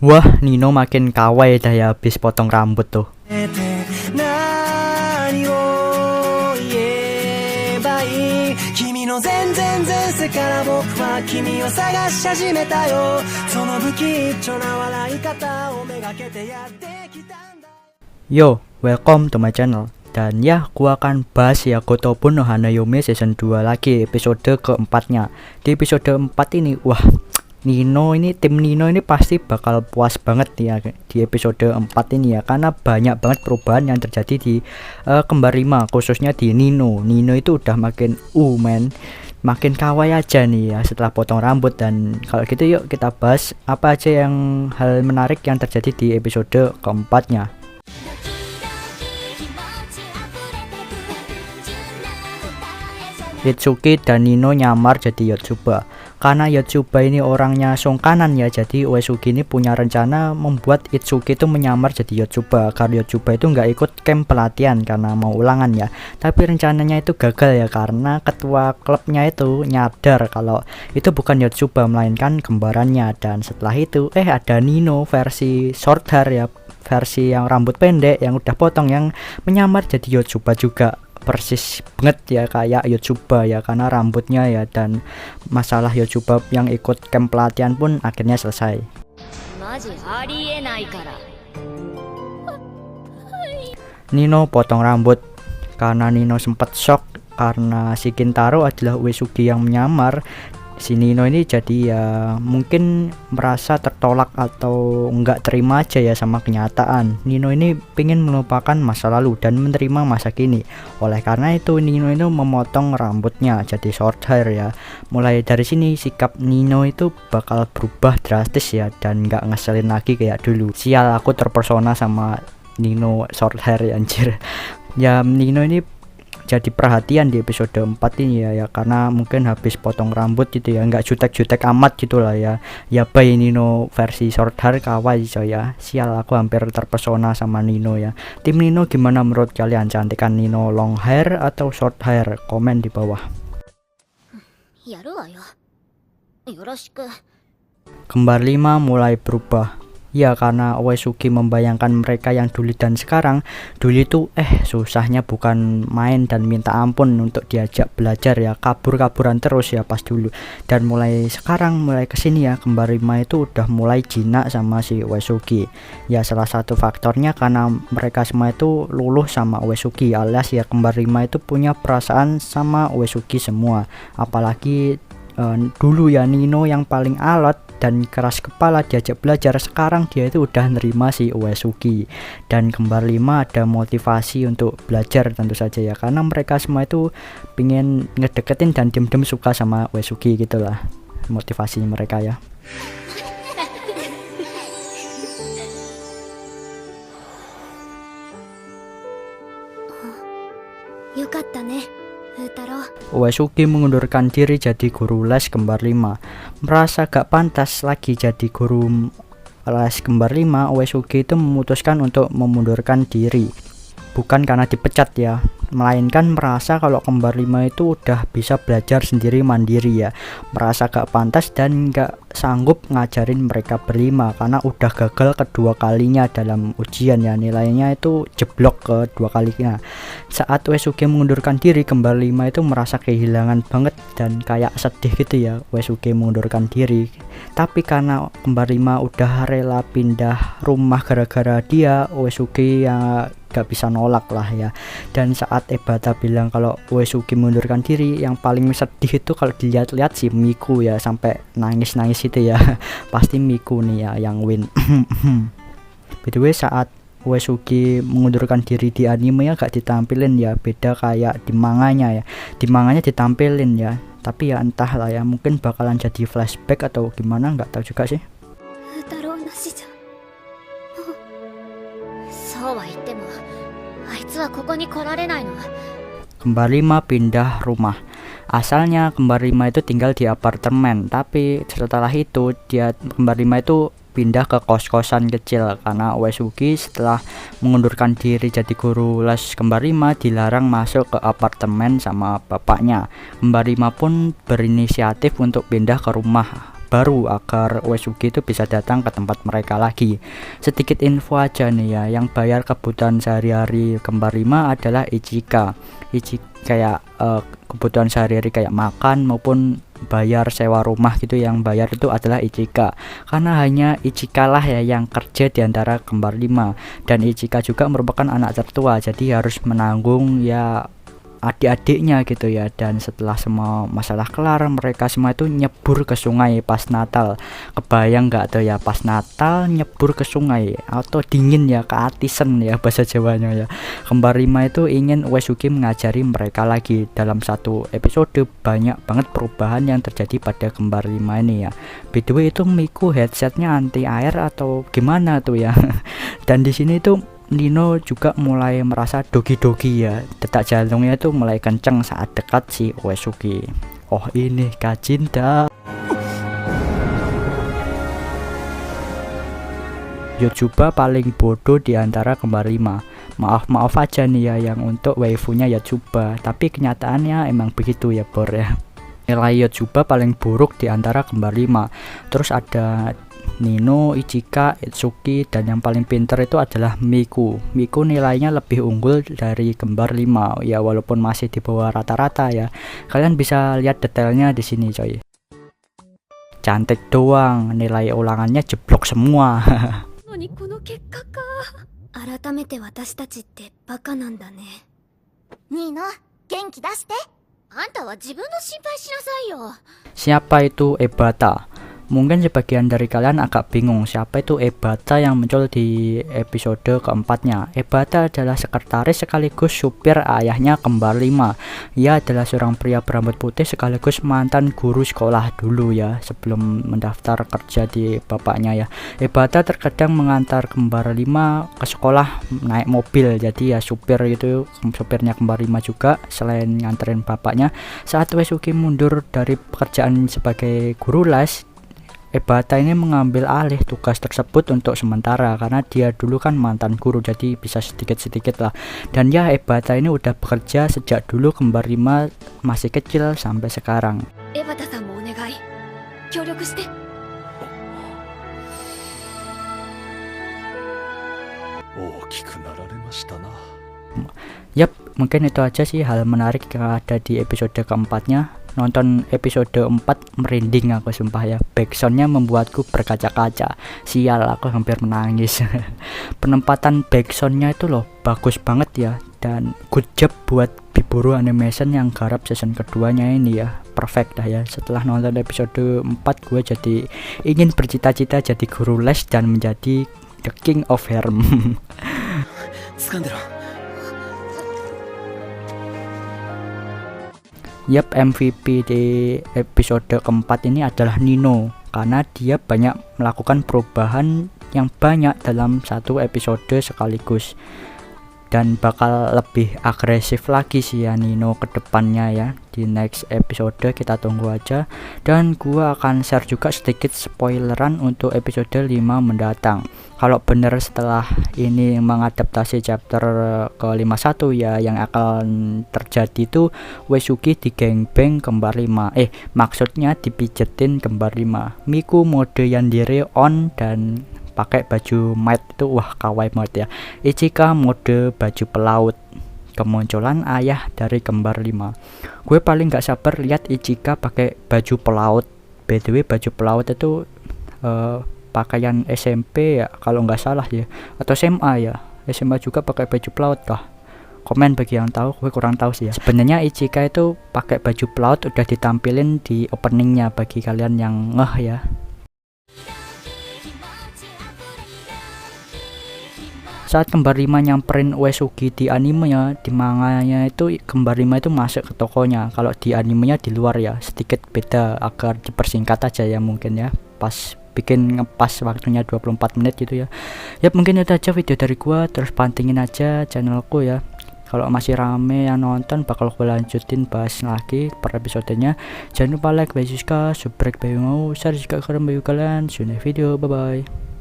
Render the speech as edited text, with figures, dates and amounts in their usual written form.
Wah, Nino makin kawaii dah ya habis potong rambut tuh. 何を言えばいい君の全然前世から僕は君を探し始めたよその不吉祥な笑い方をめがけてやってきたんだ Yo, welcome to my channel. Dan ya, gua akan bahas ya Gotobu no Hanayome season 2 lagi, episode keempatnya. Di episode 4 ini, wah, tim Nino ini pasti bakal puas banget ya di episode 4 ini ya, karena banyak banget perubahan yang terjadi di kembar 5, khususnya di Nino. Nino itu udah makin makin kawaii aja nih ya setelah potong rambut. Dan kalau gitu yuk kita bahas apa aja yang hal menarik yang terjadi di episode keempatnya. Itsuki dan Nino nyamar jadi Yotsuba. Karena Yotsuba ini orangnya songkanan ya, jadi Uesugi ini punya rencana membuat Itsuki itu menyamar jadi Yotsuba agar Yotsuba itu nggak ikut camp pelatihan karena mau ulangan ya. Tapi rencananya itu gagal ya, karena ketua klubnya itu nyadar kalau itu bukan Yotsuba melainkan kembarannya. Dan setelah itu ada Nino versi short hair ya, versi yang rambut pendek yang udah potong, yang menyamar jadi Yotsuba juga. Persis banget ya kayak Yotsuba ya, karena rambutnya ya. Dan masalah Yotsuba yang ikut camp pelatihan pun akhirnya selesai. Nino potong rambut karena Nino sempat shock karena si Kintaro adalah Uesugi yang menyamar. Si Nino ini jadi ya mungkin merasa tertolak atau nggak terima aja ya sama kenyataan. Nino ini pengen melupakan masa lalu dan menerima masa kini. Oleh karena itu Nino itu memotong rambutnya jadi short hair ya. Mulai dari sini sikap Nino itu bakal berubah drastis ya, dan nggak ngeselin lagi kayak dulu. Sial, aku terpersona sama Nino short hair ya, anjir. Ya Nino ini jadi perhatian di episode 4 ini ya, karena mungkin habis potong rambut gitu ya, nggak jutek-jutek amat gitu lah ya. Ya bye Nino versi short hair kawaii coy ya. Sial, aku hampir terpesona sama Nino ya. Tim Nino gimana menurut kalian? Cantikan Nino long hair atau short hair? Komen di bawah. Kembar 5 mulai berubah. Ya karena Uesugi membayangkan mereka yang dulu dan sekarang. Dulu itu susahnya bukan main dan minta ampun untuk diajak belajar ya, kabur-kaburan terus ya pas dulu. Dan mulai sekarang, mulai kesini ya, kembar 5 itu udah mulai jinak sama si Uesugi. Ya salah satu faktornya karena mereka semua itu luluh sama Uesugi, alias ya kembar 5 itu punya perasaan sama Uesugi semua. Apalagi dulu ya Nino yang paling alot dan keras kepala diajak belajar, sekarang dia itu udah nerima si Uesugi. Dan kembar 5 ada motivasi untuk belajar tentu saja ya, karena mereka semua itu pengen ngedeketin dan diam-diam suka sama Uesugi gitulah motivasi mereka ya. Uesugi mengundurkan diri jadi guru les kembar 5. Merasa gak pantas lagi jadi guru les kembar 5, Uesugi itu memutuskan untuk memundurkan diri. Bukan karena dipecat ya, melainkan merasa kalau kembar 5 itu udah bisa belajar sendiri mandiri ya. Merasa gak pantas dan gak sanggup ngajarin mereka berlima karena udah gagal kedua kalinya dalam ujian ya, nilainya itu jeblok kedua kalinya. Saat Uesugi mengundurkan diri, kembar 5 itu merasa kehilangan banget dan kayak sedih gitu ya Uesugi mengundurkan diri. Tapi karena kembar 5 udah rela pindah rumah gara-gara dia, Uesugi ya gak bisa nolak lah ya. Dan saat Ebata bilang kalau Uesugi mengundurkan diri, yang paling sedih itu kalau dilihat-lihat si Miku ya, sampai nangis-nangis itu ya. Pasti Miku nih ya yang win. By the way, saat Uesugi mengundurkan diri di anime ya gak ditampilin ya, beda kayak di manganya ya. Di manganya ditampilin ya, tapi ya entahlah ya, mungkin bakalan jadi flashback atau gimana, nggak tahu juga sih. Kembar 5 pindah rumah. Asalnya kembar 5 itu tinggal di apartemen, tapi setelah itu kembar 5 itu pindah ke kos-kosan kecil karena Uesugi setelah mengundurkan diri jadi guru les kembar 5 dilarang masuk ke apartemen sama bapaknya. Kembar 5 pun berinisiatif untuk pindah ke rumah baru agar Uesugi itu bisa datang ke tempat mereka lagi. Sedikit info aja nih ya, yang bayar kebutuhan sehari-hari kembar 5 adalah Ichika. Kayak kebutuhan sehari-hari kayak makan maupun bayar sewa rumah gitu, yang bayar itu adalah Ichika. Karena hanya Ichika lah ya yang kerja di antara kembar 5, dan Ichika juga merupakan anak tertua, jadi harus menanggung ya adik-adiknya gitu ya. Dan setelah semua masalah kelar, mereka semua itu nyebur ke sungai pas Natal. Kebayang nggak tuh ya, pas Natal nyebur ke sungai atau dingin ya, keatisen ya bahasa Jawanya ya. Kembar 5 itu ingin Uesugi mengajari mereka lagi. Dalam satu episode banyak banget perubahan yang terjadi pada kembar 5 ini ya. By the way, itu Miku headsetnya anti air atau gimana tuh ya. Dan di sini tuh Nino juga mulai merasa dogi-dogi ya, detak jantungnya itu mulai kenceng saat dekat si Uesugi. Oh ini Kak Cinta. Yotsuba paling bodoh di antara kembar 5. Maaf aja nih ya yang untuk waifunya Yotsuba, tapi kenyataannya emang begitu ya Bor ya. Nilai Yotsuba paling buruk di antara kembar 5. Terus ada Nino, Ichika, Itsuki, dan yang paling pinter itu adalah Miku. Miku nilainya lebih unggul dari kembar 5 ya, walaupun masih di bawah rata-rata ya. Kalian bisa lihat detailnya di sini coy. Cantik doang, nilai ulangannya jeblok semua. にこの結果か。改めて私たちってバカなんだね。ニーナ、元気出して。あんたは自分の心配しなさいよ。 Siapa itu Ebata? Mungkin sebagian dari kalian agak bingung siapa itu Ebata yang muncul di episode keempatnya. Ebata adalah sekretaris sekaligus supir ayahnya kembar 5. Ia adalah seorang pria berambut putih sekaligus mantan guru sekolah dulu ya, sebelum mendaftar kerja di bapaknya ya. Ebata terkadang mengantar kembar 5 ke sekolah naik mobil, jadi ya supir gitu, supirnya kembar 5 juga selain nganterin bapaknya. Saat Uesugi mundur dari pekerjaan sebagai guru les, Ebata ini mengambil alih tugas tersebut untuk sementara karena dia dulu kan mantan guru, jadi bisa sedikit-sedikit lah. Dan ya Ebata ini udah bekerja sejak dulu kembar 5 masih kecil sampai sekarang. Ebata-san mo onegai. Kyōryoku shite. Yap, mungkin itu aja sih hal menarik yang ada di episode keempatnya. Nonton episode 4 merinding aku sumpah ya. Backsoundnya membuatku berkaca-kaca. Sial, aku hampir menangis. Penempatan backsoundnya itu loh bagus banget ya. Dan good job buat Biburu Animation yang garap season keduanya ini ya. Perfect dah ya. Setelah nonton episode 4 gue jadi ingin bercita-cita jadi guru les dan menjadi the king of harem. Yap, MVP di episode keempat ini adalah Nino karena dia banyak melakukan perubahan yang banyak dalam satu episode sekaligus, dan bakal lebih agresif lagi sih ya Nino ke depannya ya. Di next episode kita tunggu aja, dan gua akan share juga sedikit spoileran untuk episode 5 mendatang. Kalau bener setelah ini mengadaptasi chapter ke 51 ya, yang akan terjadi itu Uesugi digengbeng kembar 5. Maksudnya dipijetin kembar 5. Miku mode yandere on dan pakai baju maid itu wah kawaii banget ya. Ichika mode baju pelaut. Kemunculan ayah dari kembar 5. Gue paling gak sabar lihat Ichika pakai baju pelaut. By the way, baju pelaut itu pakaian SMP ya kalau nggak salah ya, atau SMA ya. SMA juga pakai baju pelaut kah? Komen bagi yang tahu, gue kurang tahu sih ya. Sebenarnya Ichika itu pakai baju pelaut udah ditampilin di openingnya bagi kalian yang ngeh ya. Saat kembar 5 nyamperin Uesugi di animenya, di manganya itu kembar 5 itu masuk ke tokonya. Kalau di animenya di luar ya, sedikit beda agar dipersingkat aja ya mungkin ya. Pas bikin ngepas waktunya 24 menit gitu ya. Ya mungkin itu aja video dari gua, terus pantengin aja channelku ya. Kalau masih rame yang nonton bakal gue lanjutin bahas lagi per episodenya. Jangan lupa like, subscribe, subscribe, share juga ke kalian. See you next video, bye bye.